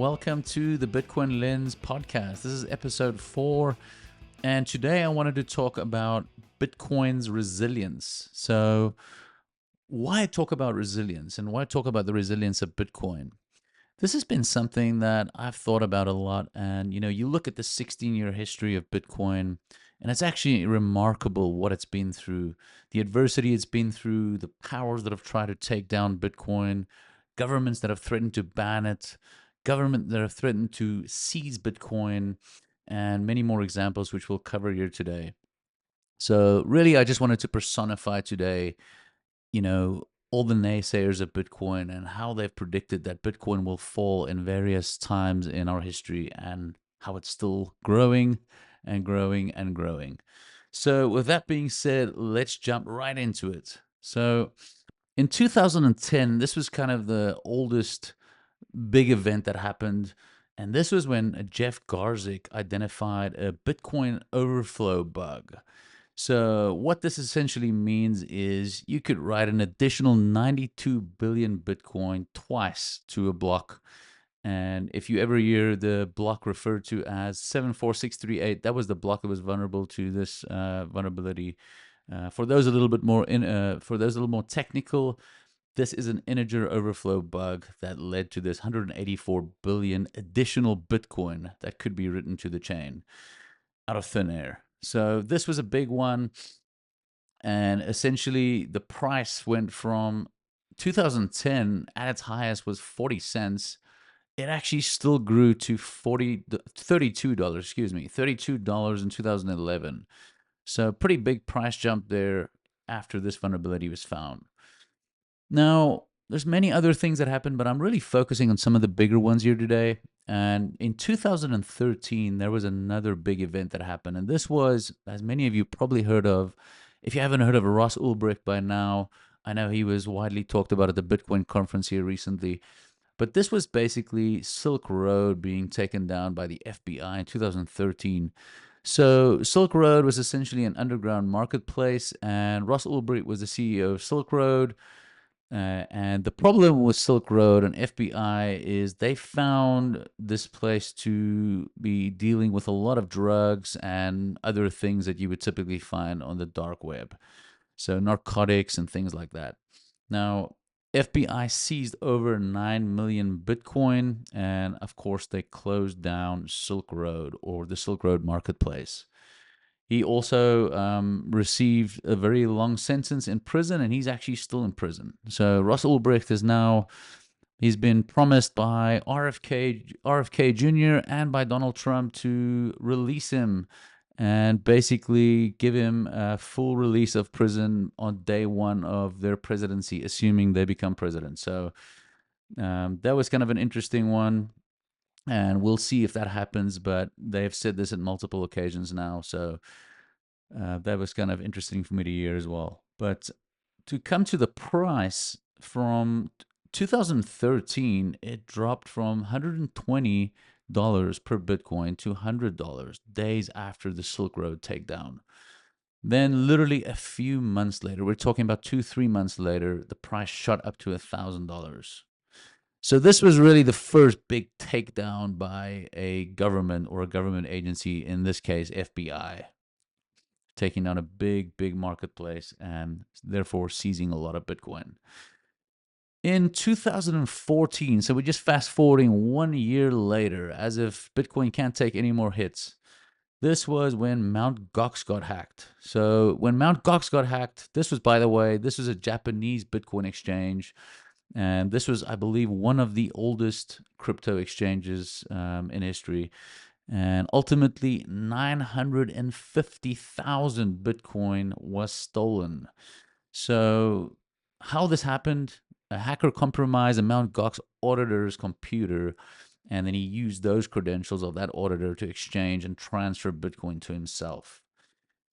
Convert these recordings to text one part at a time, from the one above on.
welcome to the Bitcoin Lens podcast. This is episode 4, and today I wanted to talk about Bitcoin's resilience. So, why talk about resilience and why talk about the resilience of Bitcoin? This has been something that I've thought about a lot, and you look at the 16-year history of Bitcoin, and it's actually remarkable what it's been through, the adversity it's been through, the powers that have tried to take down Bitcoin, governments that have threatened to ban it, government that have threatened to seize Bitcoin, and many more examples which we'll cover here today. So really, I just wanted to personify today, all the naysayers of Bitcoin and how they've predicted that Bitcoin will fall in various times in our history and how it's still growing and growing and growing. So with that being said, let's jump right into it. So in 2010, this was kind of the oldest big event that happened. And this was when Jeff Garzik identified a Bitcoin overflow bug. So what this essentially means is you could write an additional 92 billion Bitcoin twice to a block. And if you ever hear the block referred to as 74638, that was the block that was vulnerable to this vulnerability. For those a little bit more technical, this is an integer overflow bug that led to this 184 billion additional Bitcoin that could be written to the chain out of thin air. So this was a big one. And essentially, the price went from 2010 at its highest was 40 cents. It actually still grew to $32 in 2011. So pretty big price jump there after this vulnerability was found. Now, there's many other things that happened, but I'm really focusing on some of the bigger ones here today. And in 2013, there was another big event that happened. And this was, as many of you probably heard of, if you haven't heard of Ross Ulbricht by now, I know he was widely talked about at the Bitcoin conference here recently. But this was basically Silk Road being taken down by the FBI in 2013. So Silk Road was essentially an underground marketplace, and Ross Ulbricht was the CEO of Silk Road. And the problem with Silk Road and FBI is they found this place to be dealing with a lot of drugs and other things that you would typically find on the dark web. So narcotics and things like that. Now, FBI seized over 9 million Bitcoin, and of course, they closed down Silk Road or the Silk Road marketplace. He also received a very long sentence in prison, and he's actually still in prison. So Russell Ulbricht is now, he's been promised by RFK Jr. and by Donald Trump to release him and basically give him a full release of prison on day one of their presidency, assuming they become president. So that was kind of an interesting one. And we'll see if that happens, but they've said this at multiple occasions now. So that was kind of interesting for me to hear as well. But to come to the price, from 2013, it dropped from $120 per Bitcoin to $100 days after the Silk Road takedown. Then literally a few months later, we're talking about 2-3 months later, the price shot up to $1,000. So this was really the first big takedown by a government or a government agency, in this case, FBI, taking down a big marketplace and therefore seizing a lot of Bitcoin. In 2014, so we're just fast forwarding 1 year later, as if Bitcoin can't take any more hits. This was when Mt. Gox got hacked. So when Mt. Gox got hacked, this was, by the way, this was a Japanese Bitcoin exchange. And this was, I believe, one of the oldest crypto exchanges in history. And ultimately, 950,000 Bitcoin was stolen. So how this happened, a hacker compromised a Mt. Gox auditor's computer, and then he used those credentials of that auditor to exchange and transfer Bitcoin to himself.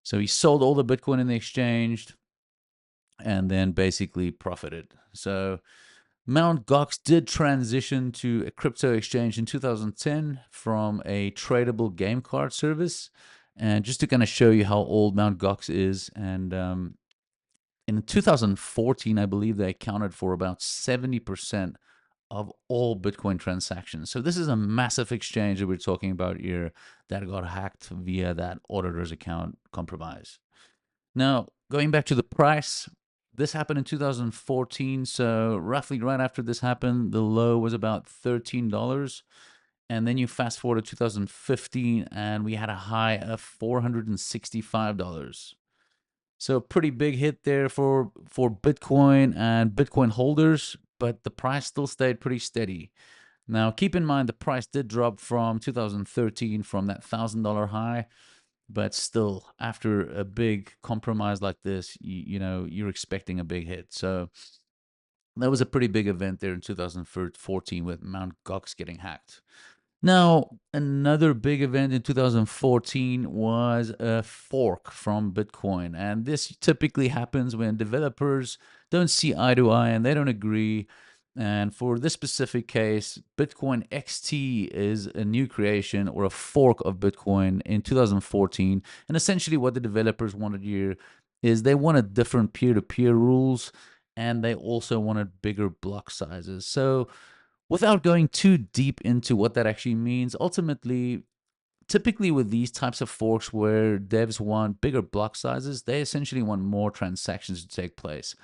So he sold all the Bitcoin in the exchange and then basically profited. So Mt. Gox did transition to a crypto exchange in 2010 from a tradable game card service. And just to kind of show you how old Mt. Gox is, and in 2014, I believe they accounted for about 70% of all Bitcoin transactions. So this is a massive exchange that we're talking about here that got hacked via that auditor's account compromise. Now, going back to the price, this happened in 2014. So roughly right after this happened, the low was about $13. And then you fast forward to 2015, and we had a high of $465. So a pretty big hit there for Bitcoin and Bitcoin holders, but the price still stayed pretty steady. Now, keep in mind the price did drop from 2013 from that $1,000 high, but still, after a big compromise like this, you're expecting a big hit. So that was a pretty big event there in 2014 with Mt. Gox getting hacked. Now, another big event in 2014 was a fork from Bitcoin. And this typically happens when developers don't see eye to eye and they don't agree. And for this specific case, Bitcoin XT is a new creation or a fork of Bitcoin in 2014. And essentially, what the developers wanted here is they wanted different peer to peer rules and they also wanted bigger block sizes. So, without going too deep into what that actually means, ultimately, typically with these types of forks where devs want bigger block sizes, they essentially want more transactions to take place.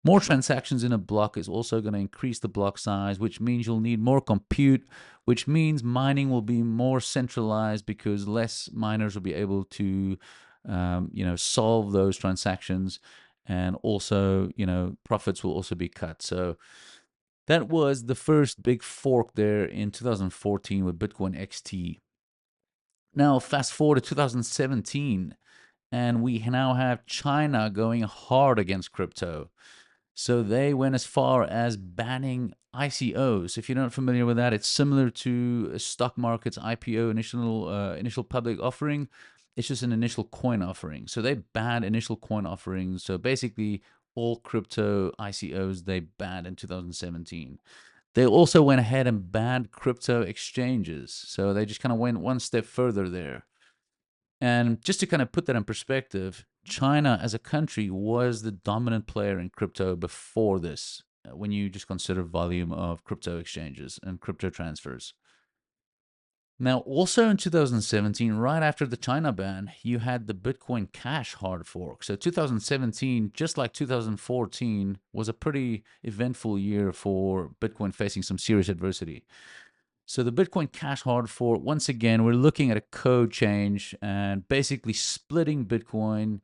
More transactions in a block is also going to increase the block size, which means you'll need more compute, which means mining will be more centralized because less miners will be able to, solve those transactions, and also, profits will also be cut. So that was the first big fork there in 2014 with Bitcoin XT. Now, fast forward to 2017, and we now have China going hard against crypto. So they went as far as banning ICOs. If you're not familiar with that, it's similar to a stock market's IPO, initial public offering. It's just an initial coin offering. So they banned initial coin offerings. So basically, all crypto ICOs they banned in 2017. They also went ahead and banned crypto exchanges. So they just kind of went one step further there. And just to kind of put that in perspective, China as a country was the dominant player in crypto before this, when you just consider volume of crypto exchanges and crypto transfers. Now, also in 2017, right after the China ban, you had the Bitcoin Cash hard fork. So 2017, just like 2014, was a pretty eventful year for Bitcoin facing some serious adversity. So the Bitcoin Cash hard fork, once again, we're looking at a code change and basically splitting Bitcoin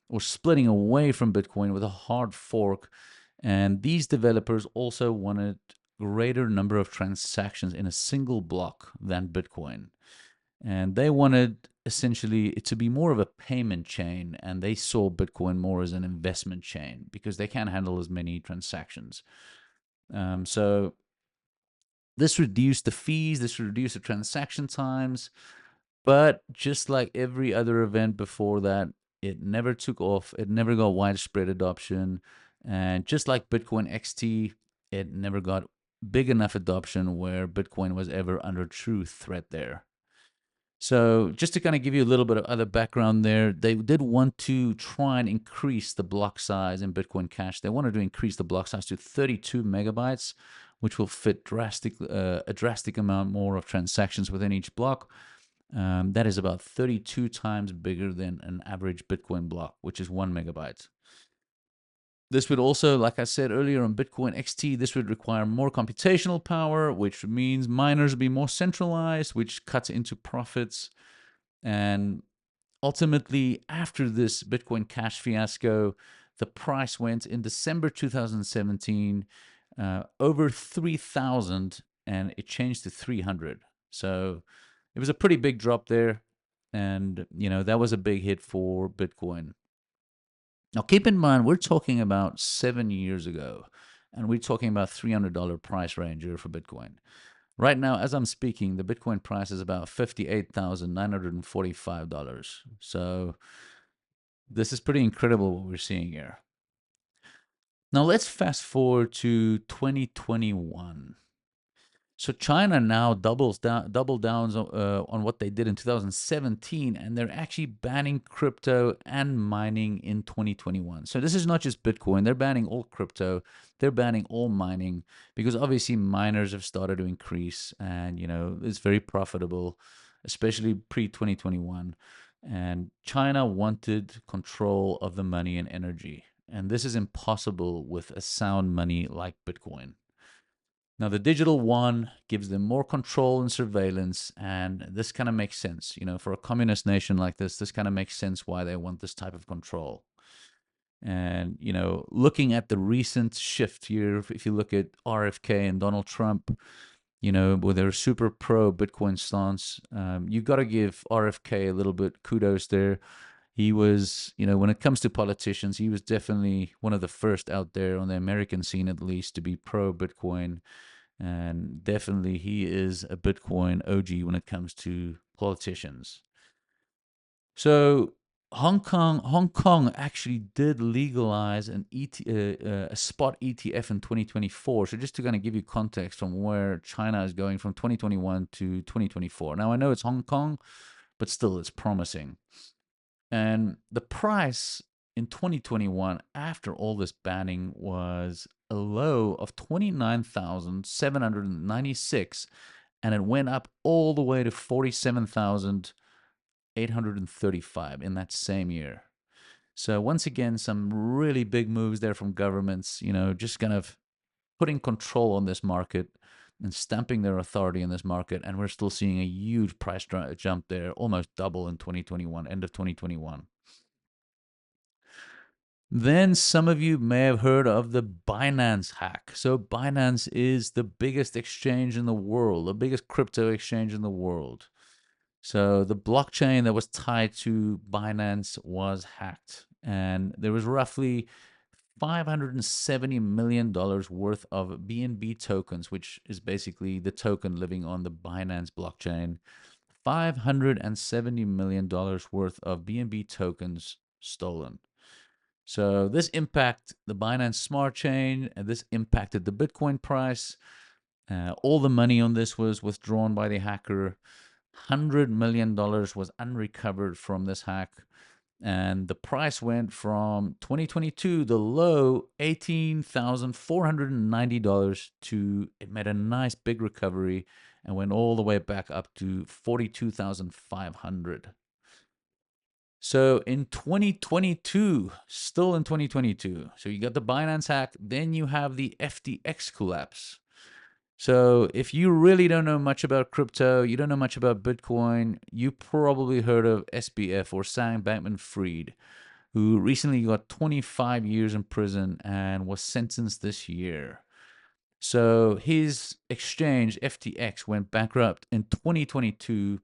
or splitting away from Bitcoin with a hard fork. And these developers also wanted greater number of transactions in a single block than Bitcoin. And they wanted essentially it to be more of a payment chain, and they saw Bitcoin more as an investment chain because they can't handle as many transactions. So this reduced the fees, this reduced the transaction times, but just like every other event before that, it never took off. It never got widespread adoption. And just like Bitcoin XT, it never got big enough adoption where Bitcoin was ever under true threat there. So, just to kind of give you a little bit of other background there, they did want to try and increase the block size in Bitcoin Cash. They wanted to increase the block size to 32 megabytes, which will fit a drastic amount more of transactions within each block. That is about 32 times bigger than an average Bitcoin block, which is 1 megabyte. This would also, like I said earlier on Bitcoin XT, this would require more computational power, which means miners would be more centralized, which cuts into profits. And ultimately, after this Bitcoin Cash fiasco, the price went in December 2017 over 3,000 and it changed to 300. So it was a pretty big drop there. And, that was a big hit for Bitcoin. Now, keep in mind, we're talking about 7 years ago, and we're talking about $300 price range here for Bitcoin. Right now, as I'm speaking, the Bitcoin price is about $58,945. So this is pretty incredible what we're seeing here. Now, let's fast forward to 2021. So China now double downs on what they did in 2017, and they're actually banning crypto and mining in 2021. So this is not just Bitcoin; they're banning all crypto, they're banning all mining because obviously miners have started to increase, and it's very profitable, especially pre 2021. And China wanted control of the money and energy, and this is impossible with a sound money like Bitcoin. Now, the digital one gives them more control and surveillance, and this kind of makes sense. For a communist nation like this kind of makes sense why they want this type of control. And, looking at the recent shift here, if you look at RFK and Donald Trump, with their super pro Bitcoin stance, you got to give RFK a little bit kudos there. He was, when it comes to politicians, he was definitely one of the first out there on the American scene, at least, to be pro Bitcoin. And definitely, he is a Bitcoin OG when it comes to politicians. So, Hong Kong actually did legalize a spot ETF in 2024. So, just to kind of give you context from where China is going from 2021 to 2024. Now, I know it's Hong Kong, but still, it's promising. And the price in 2021, after all this banning, was a low of 29,796, and it went up all the way to 47,835 in that same year. So once again, some really big moves there from governments, just kind of putting control on this market and stamping their authority in this market. And we're still seeing a huge price jump there, almost double in 2021, end of 2021. Then some of you may have heard of the Binance hack. So Binance is the biggest exchange in the world, the biggest crypto exchange in the world. So the blockchain that was tied to Binance was hacked, and there was roughly $570 million worth of BNB tokens, which is basically the token living on the Binance blockchain. $570 million worth of BNB tokens stolen. So this impacted the Binance Smart Chain, and this impacted the Bitcoin price. All the money on this was withdrawn by the hacker. $100 million was unrecovered from this hack. And the price went from 2022, the low $18,490 to, it made a nice big recovery and went all the way back up to 42,500. So in 2022, still in 2022, so you got the Binance hack, then you have the FTX collapse. So if you really don't know much about crypto, you don't know much about Bitcoin, you probably heard of SBF or Sam Bankman-Fried, who recently got 25 years in prison and was sentenced this year. So his exchange, FTX, went bankrupt in 2022.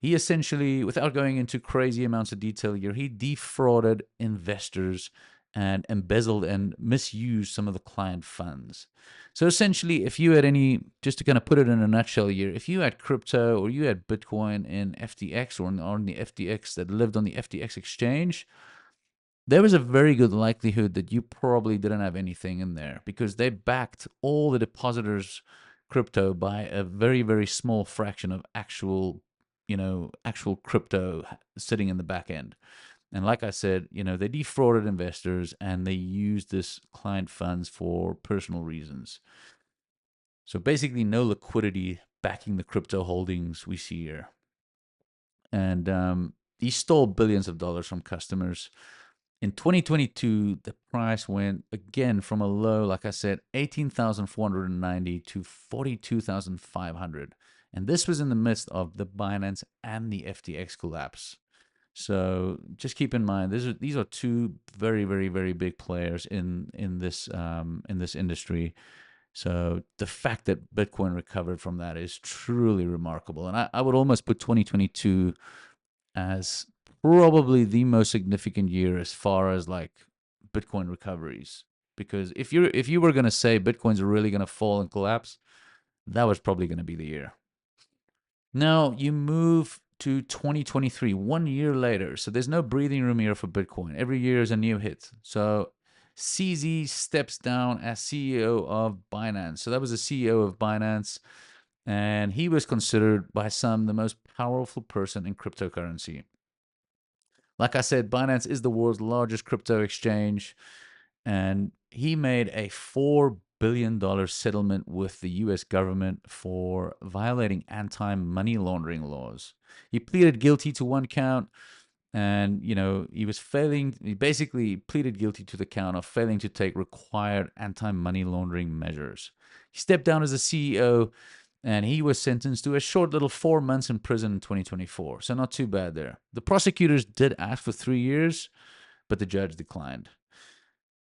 He essentially, without going into crazy amounts of detail here, he defrauded investors and embezzled and misused some of the client funds. So essentially, if you had any, just to kind of put it in a nutshell here, if you had crypto or you had Bitcoin in FTX or on the FTX that lived on the FTX exchange, there was a very good likelihood that you probably didn't have anything in there because they backed all the depositors' crypto by a very, very small fraction of actual crypto sitting in the back end. And like I said, they defrauded investors and they used this client funds for personal reasons. So basically, no liquidity backing the crypto holdings we see here. And he stole billions of dollars from customers. In 2022, the price went again from a low, like I said, 18,490 to 42,500. And this was in the midst of the Binance and the FTX collapse. So just keep in mind, these are two very, very, very big players in this industry. So the fact that Bitcoin recovered from that is truly remarkable. And I would almost put 2022 as probably the most significant year as far as like Bitcoin recoveries. Because if you were gonna say Bitcoin's really gonna fall and collapse, that was probably gonna be the year. Now you move to 2023, 1 year later. So there's no breathing room here for Bitcoin. Every year is a new hit. So CZ steps down as CEO of Binance. So that was the CEO of Binance. and he was considered by some the most powerful person in cryptocurrency. Like I said, Binance is the world's largest crypto exchange, and he made a $4 billion settlement with the US government for violating anti money laundering laws. He pleaded guilty to one count, and he basically pleaded guilty to the count of failing to take required anti-money laundering measures. He stepped down as a CEO, and he was sentenced to a short little 4 months in prison in 2024, so not too bad there. The prosecutors did ask for 3 years, but the judge declined.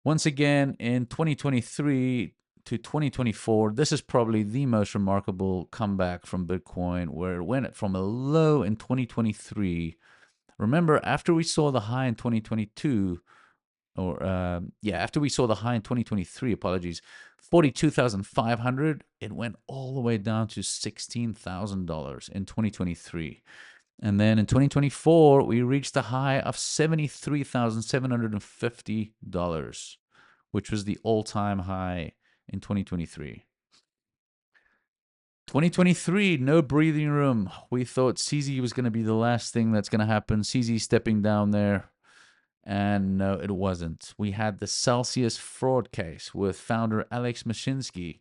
Once again, in 2023 to 2024, this is probably the most remarkable comeback from Bitcoin, where it went from a low in 2023. Remember, after we saw the high in 2022, after we saw the high in 2023, apologies, 42,500, it went all the way down to $16,000 in 2023. And then in 2024, we reached a high of $73,750, which was the all-time high in 2023. 2023, no breathing room. We thought CZ was going to be the last thing that's going to happen. CZ stepping down there. And no, it wasn't. We had the Celsius fraud case with founder Alex Mashinsky.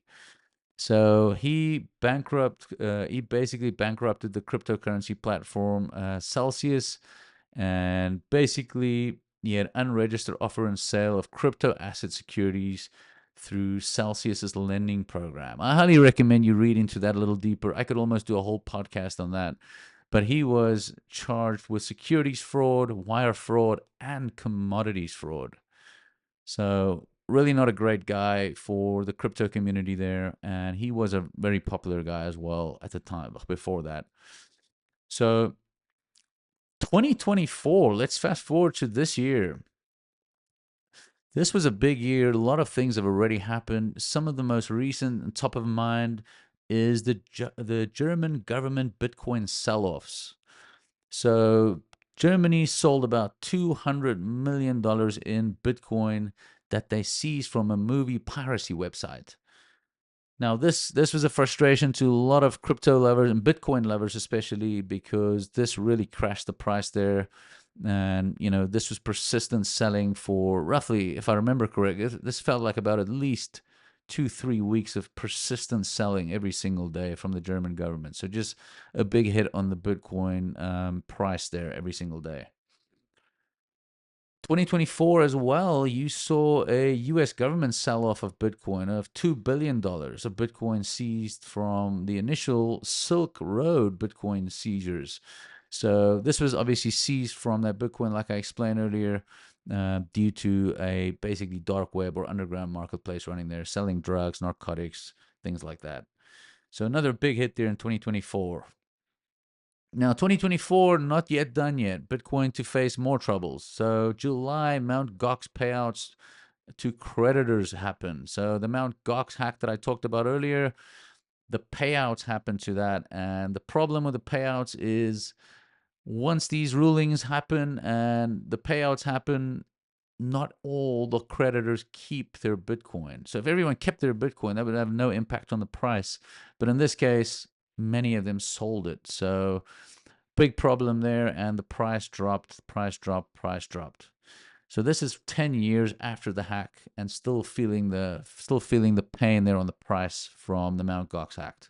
So he basically bankrupted the cryptocurrency platform Celsius, and basically he had unregistered offer and sale of crypto asset securities through Celsius's lending program. I highly recommend you read into that a little deeper. I could almost do a whole podcast on that. But he was charged with securities fraud, wire fraud, and commodities fraud. So really not a great guy for the crypto community there. And he was a very popular guy as well at the time, before that. So 2024, let's fast forward to this year. This was a big year. A lot of things have already happened. Some of the most recent and top of mind is the German government Bitcoin selloffs. So Germany sold about $200 million in Bitcoin that they seized from a movie piracy website. Now, this was a frustration to a lot of crypto lovers and Bitcoin lovers, especially because this really crashed the price there. And, this was persistent selling for roughly, if I remember correctly, this felt like about at least 2-3 weeks of persistent selling every single day from the German government. So just a big hit on the Bitcoin price there every single day. 2024 as well, you saw a US government sell off of Bitcoin of $2 billion of Bitcoin seized from the initial Silk Road Bitcoin seizures. So this was obviously seized from that Bitcoin, like I explained earlier, due to a basically dark web or underground marketplace running there, selling drugs, narcotics, things like that. So another big hit there in 2024. Now, 2024, not yet done yet. Bitcoin to face more troubles. So, July, Mt. Gox payouts to creditors happen. So, the Mt. Gox hack that I talked about earlier, the payouts happen to that. And the problem with the payouts is once these rulings happen and the payouts happen, not all the creditors keep their Bitcoin. So, if everyone kept their Bitcoin, that would have no impact on the price. But in this case, many of them sold it. So, big problem there, and the price dropped, price dropped, price dropped. So this is 10 years after the hack, and still feeling the pain there on the price from the Mt. Gox hack.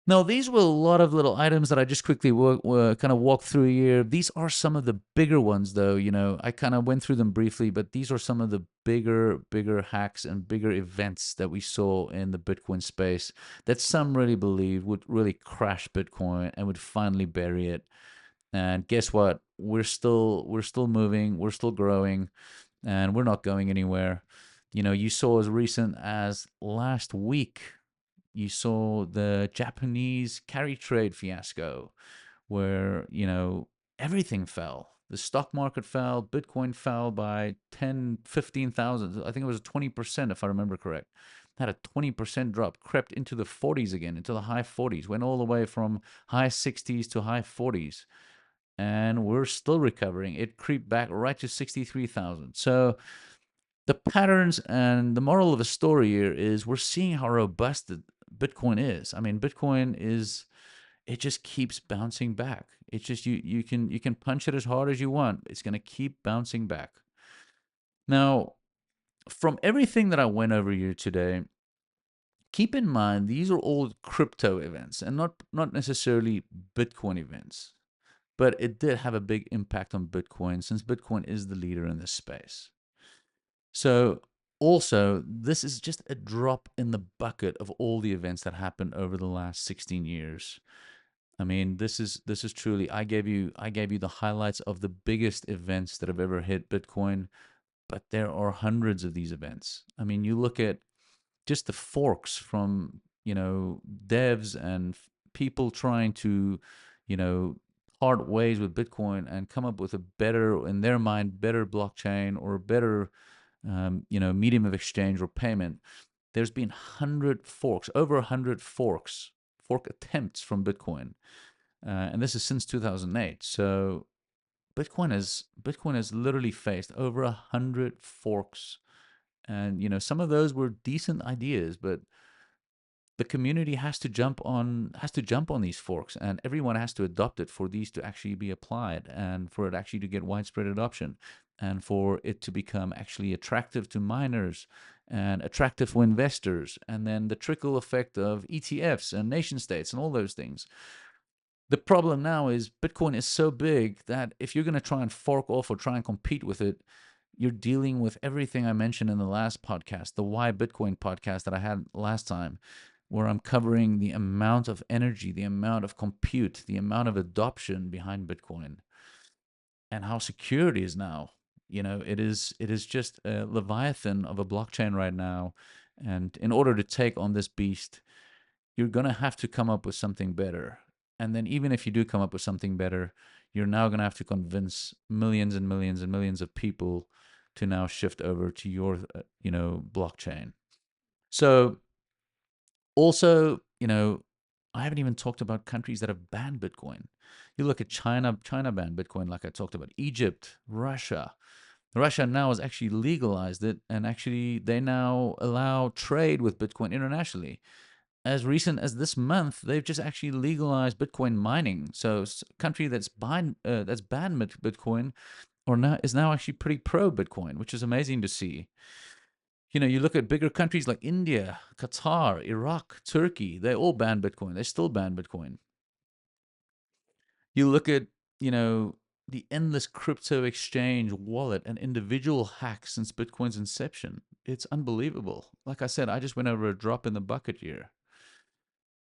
Now, these were a lot of little items that I just quickly kind of walked through here. These are some of the bigger ones, though. I kind of went through them briefly, but these are some of the bigger hacks and bigger events that we saw in the Bitcoin space that some really believed would really crash Bitcoin and would finally bury it. And guess what? We're still moving, we're still growing, and we're not going anywhere. You saw as recent as last week, you saw the Japanese carry trade fiasco where, everything fell. The stock market fell, Bitcoin fell by 10, 15,000. I think it was 20%, if I remember correct. Had a 20% drop, crept into the 40s again, into the high 40s, went all the way from high 60s to high 40s. And we're still recovering. It creeped back right to 63,000. So the patterns and the moral of the story here is we're seeing how robust Bitcoin is. I mean, Bitcoin is, it just keeps bouncing back. It's just you can punch it as hard as you want. It's going to keep bouncing back. Now, from everything that I went over here today, keep in mind these are all crypto events and not necessarily Bitcoin events. But it did have a big impact on Bitcoin since Bitcoin is the leader in this space. So also, this is just a drop in the bucket of all the events that happened over the last 16 years. I mean, this is truly, I gave you the highlights of the biggest events that have ever hit Bitcoin, but there are hundreds of these events. I mean, you look at just the forks from, devs and people trying to, you know, part ways with Bitcoin and come up with a better, in their mind, better blockchain or a better, medium of exchange or payment. There's been 100 forks, over 100 fork attempts from Bitcoin, and this is since 2008. So Bitcoin has literally faced over 100 forks, and some of those were decent ideas, but the community has to jump on these forks, and everyone has to adopt it for these to actually be applied, and for it actually to get widespread adoption, and for it to become actually attractive to miners and attractive for investors, and then the trickle effect of ETFs and nation states and all those things. The problem now is Bitcoin is so big that if you're going to try and fork off or try and compete with it, you're dealing with everything I mentioned in the last podcast, the Why Bitcoin podcast that I had last time, where I'm covering the amount of energy, the amount of compute, the amount of adoption behind Bitcoin, and how secure it is now. It is just a leviathan of a blockchain right now. And in order to take on this beast, you're going to have to come up with something better. And then even if you do come up with something better, you're now going to have to convince millions and millions and millions of people to now shift over to your, blockchain. So also, I haven't even talked about countries that have banned Bitcoin. You look at China. China banned Bitcoin, like I talked about. Egypt, Russia. Russia now has actually legalized it, and actually they now allow trade with Bitcoin internationally. As recent as this month, they've just actually legalized Bitcoin mining. So a country that's banned Bitcoin or now is now actually pretty pro Bitcoin, which is amazing to see. You look at bigger countries like India, Qatar, Iraq, Turkey, they all ban Bitcoin. They still ban Bitcoin. You look at, the endless crypto exchange wallet and individual hacks since Bitcoin's inception. It's unbelievable. Like I said, I just went over a drop in the bucket here.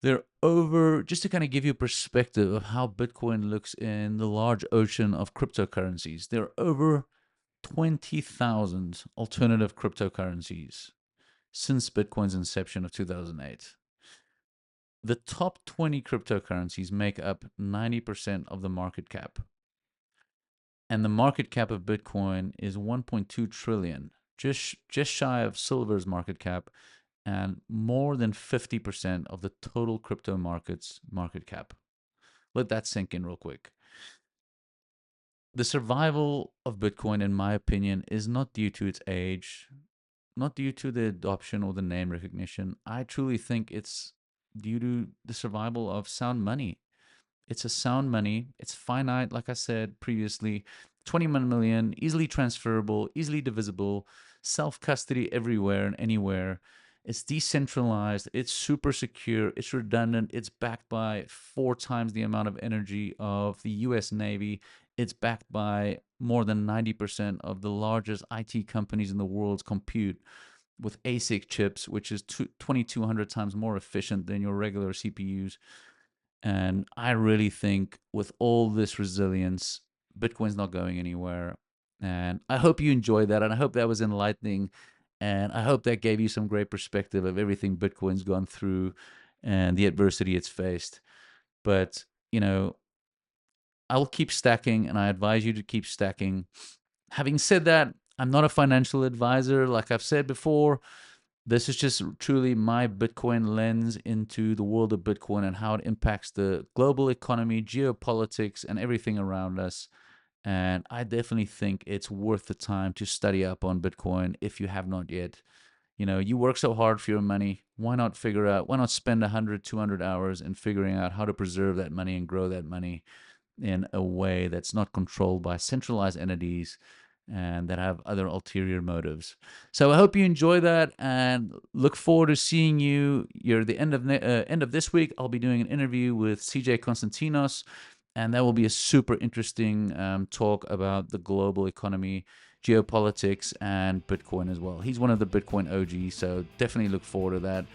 They're over, just to kind of give you perspective of how Bitcoin looks in the large ocean of cryptocurrencies, there are over 20,000 alternative cryptocurrencies since Bitcoin's inception of 2008. The top 20 cryptocurrencies make up 90% of the market cap. And the market cap of Bitcoin is 1.2 trillion, just shy of silver's market cap, and more than 50% of the total crypto market's market cap. Let that sink in real quick. The survival of Bitcoin, in my opinion, is not due to its age, not due to the adoption or the name recognition. I truly think it's due to the survival of sound money. It's a sound money. It's finite, like I said previously. 21 million, easily transferable, easily divisible, self custody everywhere and anywhere. It's decentralized. It's super secure. It's redundant. It's backed by 4 times the amount of energy of the US Navy. It's backed by more than 90% of the largest IT companies in the world's compute with ASIC chips, which is 2,200 times more efficient than your regular CPUs. And I really think with all this resilience, Bitcoin's not going anywhere. And I hope you enjoyed that. And I hope that was enlightening. And I hope that gave you some great perspective of everything Bitcoin's gone through and the adversity it's faced. But, I'll keep stacking, and I advise you to keep stacking. Having said that, I'm not a financial advisor. Like I've said before, this is just truly my Bitcoin lens into the world of Bitcoin and how it impacts the global economy, geopolitics, and everything around us. And I definitely think it's worth the time to study up on Bitcoin if you have not yet. You work so hard for your money. why not spend 100, 200 hours in figuring out how to preserve that money and grow that money in a way that's not controlled by centralized entities and that have other ulterior motives. So I hope you enjoy that and look forward to seeing you. You're the end of this week. I'll be doing an interview with CJ Konstantinos, and that will be a super interesting talk about the global economy, geopolitics, and Bitcoin as well. He's one of the Bitcoin OGs, so definitely look forward to that.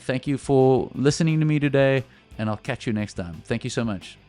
Thank you for listening to me today, and I'll catch you next time. Thank you so much.